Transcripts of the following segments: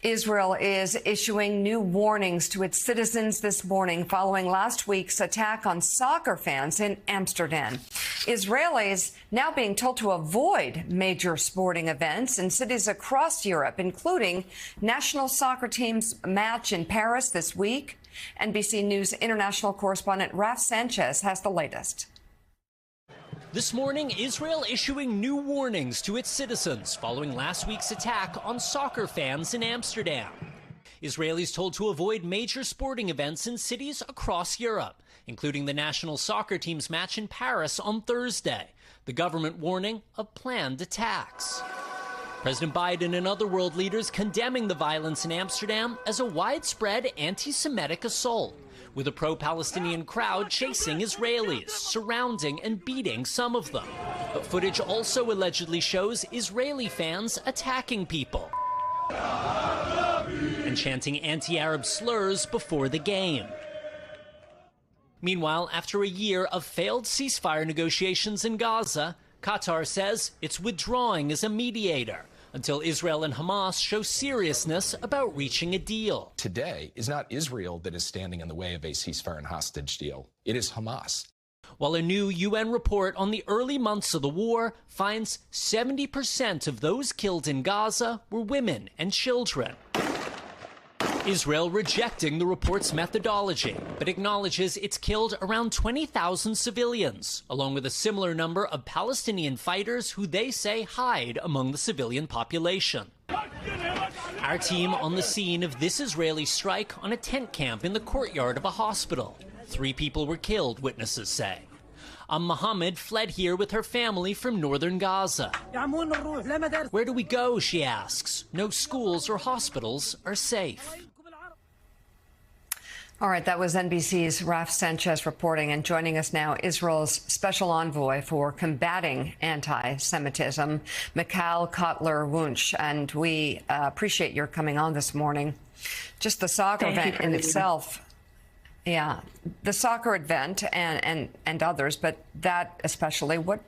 Israel is issuing new warnings to its citizens this morning following last week's attack on soccer fans in Amsterdam. Israelis now being told to avoid major sporting events in cities across Europe, including national soccer team's match in Paris this week. NBC News international correspondent Raf Sanchez has the latest. This morning, Israel issuing new warnings to its citizens following last week's attack on soccer fans in Amsterdam. Israelis told to avoid major sporting events in cities across Europe, including the national soccer team's match in Paris on Thursday. The government warning of planned attacks. President Biden and other world leaders condemning the violence in Amsterdam as a widespread anti-Semitic assault, with a pro-Palestinian crowd chasing Israelis, surrounding and beating some of them. But footage also allegedly shows Israeli fans attacking people and chanting anti-Arab slurs before the game. Meanwhile, after a year of failed ceasefire negotiations in Gaza, Qatar says it's withdrawing as a mediator until Israel and Hamas show seriousness about reaching a deal. Today is not Israel that is standing in the way of a ceasefire and hostage deal. It is Hamas. While a new UN report on the early months of the war finds 70% of those killed in Gaza were women and children. Israel rejecting the report's methodology, but acknowledges it's killed around 20,000 civilians, along with a similar number of Palestinian fighters who they say hide among the civilian population. Our team on the scene of this Israeli strike on a tent camp in the courtyard of a hospital. 3 people were killed, witnesses say. Mohammed fled here with her family from northern Gaza. Where do we go, she asks. No schools or hospitals are safe. All right, that was NBC's Raf Sanchez reporting, and joining us now, Israel's special envoy for combating anti-Semitism, Michal Cotler-Wunsh, and we appreciate your coming on this morning. Just the soccer event in itself, the soccer event and others, but that especially, what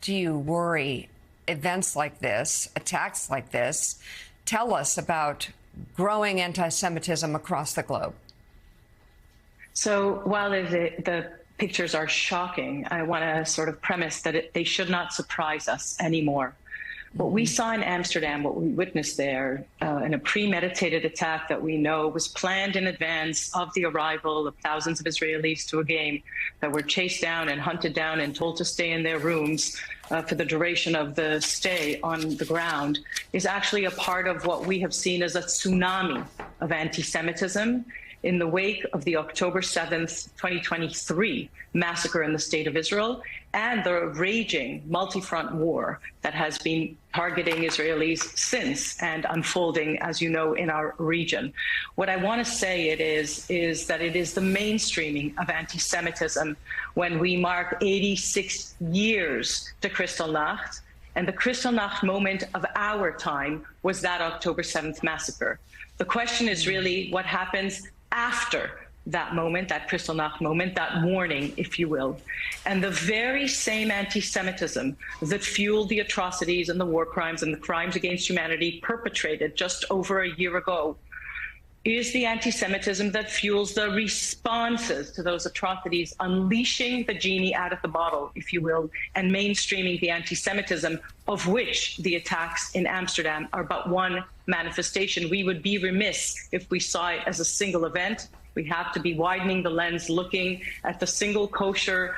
do you worry events like this, attacks like this, tell us about growing anti-Semitism across the globe? So while the pictures are shocking, I want to sort of premise that they should not surprise us anymore. What we saw in Amsterdam, what we witnessed there, in a premeditated attack that we know was planned in advance of the arrival of thousands of Israelis to a game, that were chased down and hunted down and told to stay in their rooms for the duration of the stay on the ground, is actually a part of what we have seen as a tsunami of anti-Semitism in the wake of the October 7th, 2023 massacre in the state of Israel and the raging multi-front war that has been targeting Israelis since and unfolding, as you know, in our region. What I want to say is that it is the mainstreaming of anti-Semitism when we mark 86 years to Kristallnacht, and the Kristallnacht moment of our time was that October 7th massacre. The question is really what happens after that moment, that Kristallnacht moment, that warning, if you will. And the very same anti-Semitism that fueled the atrocities and the war crimes and the crimes against humanity perpetrated just over a year ago is the anti-Semitism that fuels the responses to those atrocities, unleashing the genie out of the bottle, if you will, and mainstreaming the anti-Semitism of which the attacks in Amsterdam are but one manifestation. We would be remiss if we saw it as a single event. We have to be widening the lens, looking at the single kosher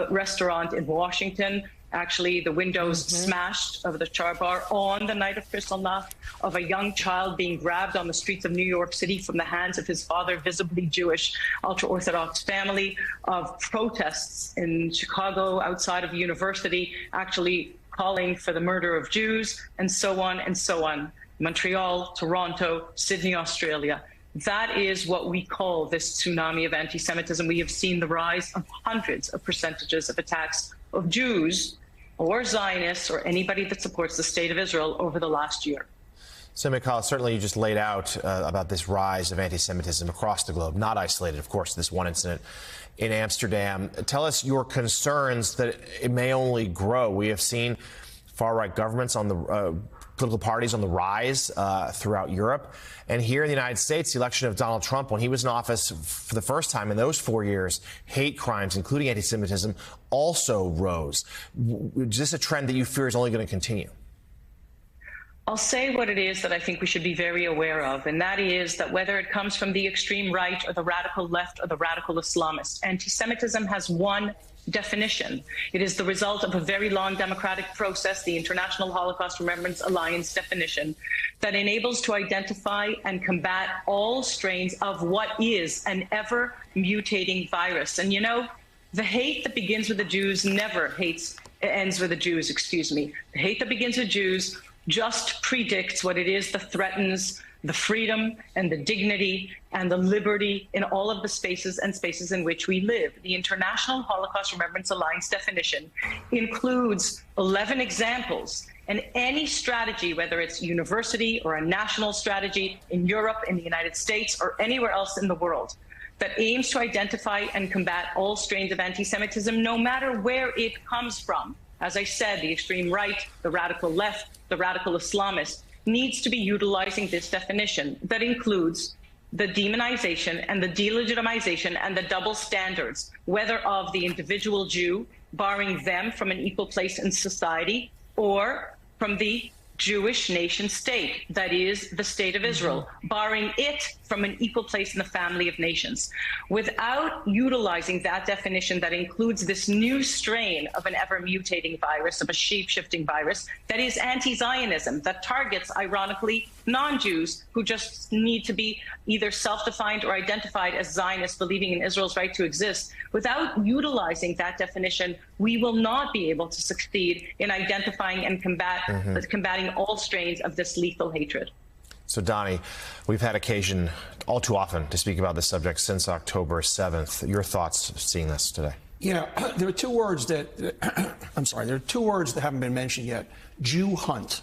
restaurant in Washington, actually the windows smashed of the char bar on the night of Kristallnacht, of a young child being grabbed on the streets of New York City from the hands of his father, visibly Jewish, ultra-Orthodox family, of protests in Chicago outside of a university actually calling for the murder of Jews, and so on and so on. Montreal, Toronto, Sydney, Australia. That is what we call this tsunami of anti-Semitism. We have seen the rise of hundreds of percentages of attacks of Jews or Zionists or anybody that supports the state of Israel over the last year. So, Michal, certainly you just laid out about this rise of anti-Semitism across the globe, not isolated, of course, this one incident in Amsterdam. Tell us your concerns that it may only grow. We have seen far-right governments on the political parties on the rise throughout Europe. And here in the United States, the election of Donald Trump, when he was in office for the first time in those 4 years, hate crimes, including anti-Semitism, also rose. Is this a trend that you fear is only going to continue? I'll say what it is that I think we should be very aware of, and that is that whether it comes from the extreme right or the radical left or the radical Islamists, anti-Semitism has one definition. It is the result of a very long democratic process, the International Holocaust Remembrance Alliance definition, that enables to identify and combat all strains of what is an ever mutating virus. And you know, the hate that begins with the Jews never ends with the Jews, excuse me. The hate that begins with Jews just predicts what it is that threatens the freedom and the dignity and the liberty in all of the spaces in which we live. The International Holocaust Remembrance Alliance definition includes 11 examples, and any strategy, whether it's university or a national strategy in Europe, in the United States, or anywhere else in the world, that aims to identify and combat all strains of anti-Semitism, no matter where it comes from. As I said, the extreme right, the radical left, the radical Islamist, needs to be utilizing this definition that includes the demonization and the delegitimization and the double standards, whether of the individual Jew, barring them from an equal place in society, or from the Jewish nation state, that is the state of Israel, barring it from an equal place in the family of nations. Without utilizing that definition that includes this new strain of an ever-mutating virus, of a shape-shifting virus, that is anti-Zionism, that targets, ironically, non-Jews who just need to be either self-defined or identified as Zionists, believing in Israel's right to exist. Without utilizing that definition, we will not be able to succeed in identifying and combating all strains of this lethal hatred. So, Donnie, we've had occasion all too often to speak about this subject since October 7th. Your thoughts seeing this today? You know, there are two words that, there are two words that haven't been mentioned yet. Jew hunt.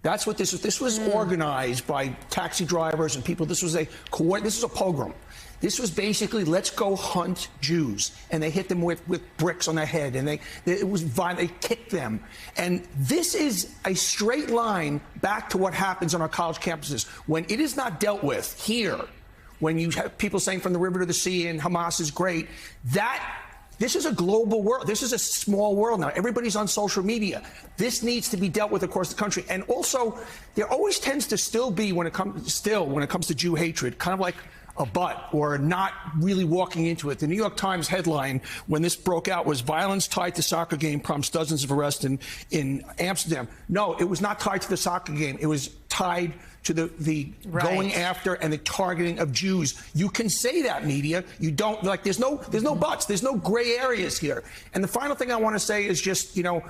That's what this was. This was organized by taxi drivers and people. This was a pogrom. This was basically, let's go hunt Jews. And they hit them with bricks on their head. And it was violent. They kicked them. And this is a straight line back to what happens on our college campuses. When it is not dealt with here, when you have people saying from the river to the sea and Hamas is great, this is a global world. This is a small world now. Everybody's on social media. This needs to be dealt with across the country. And also, there always tends to still be, when it comes to Jew hatred, kind of like a butt or not really walking into it. The New York Times headline when this broke out was violence tied to soccer game prompts dozens of arrests in Amsterdam. No, it was not tied to the soccer game. It was tied to the going after and the targeting of Jews. You can say that, media. You don't, like, there's no buts. There's no gray areas here. And the final thing I want to say is just, you know,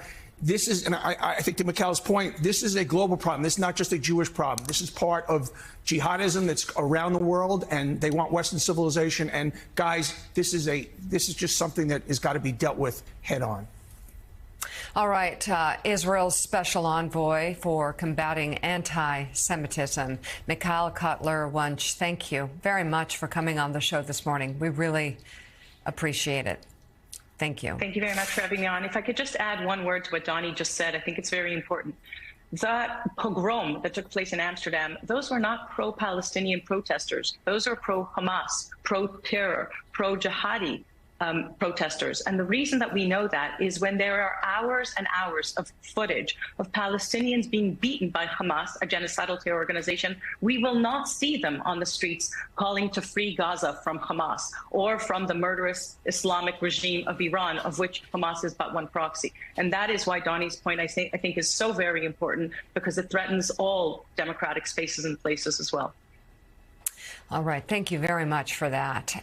this is, and I think to Michal's point, this is a global problem. This is not just a Jewish problem. This is part of jihadism that's around the world, and they want Western civilization. And guys, this is just something that has got to be dealt with head on. All right, Israel's special envoy for combating anti-Semitism, Michal Cotler-Wunsh, thank you very much for coming on the show this morning. We really appreciate it. Thank you. Thank you very much for having me on. If I could just add one word to what Donnie just said, I think it's very important. That pogrom that took place in Amsterdam, those were not pro-Palestinian protesters. Those are pro-Hamas, pro-terror, pro-jihadi protesters. And the reason that we know that is when there are hours and hours of footage of Palestinians being beaten by Hamas, a genocidal terror organization, we will not see them on the streets calling to free Gaza from Hamas or from the murderous Islamic regime of Iran, of which Hamas is but one proxy. And that is why Donnie's point, I think, is so very important, because it threatens all democratic spaces and places as well. All right. Thank you very much for that.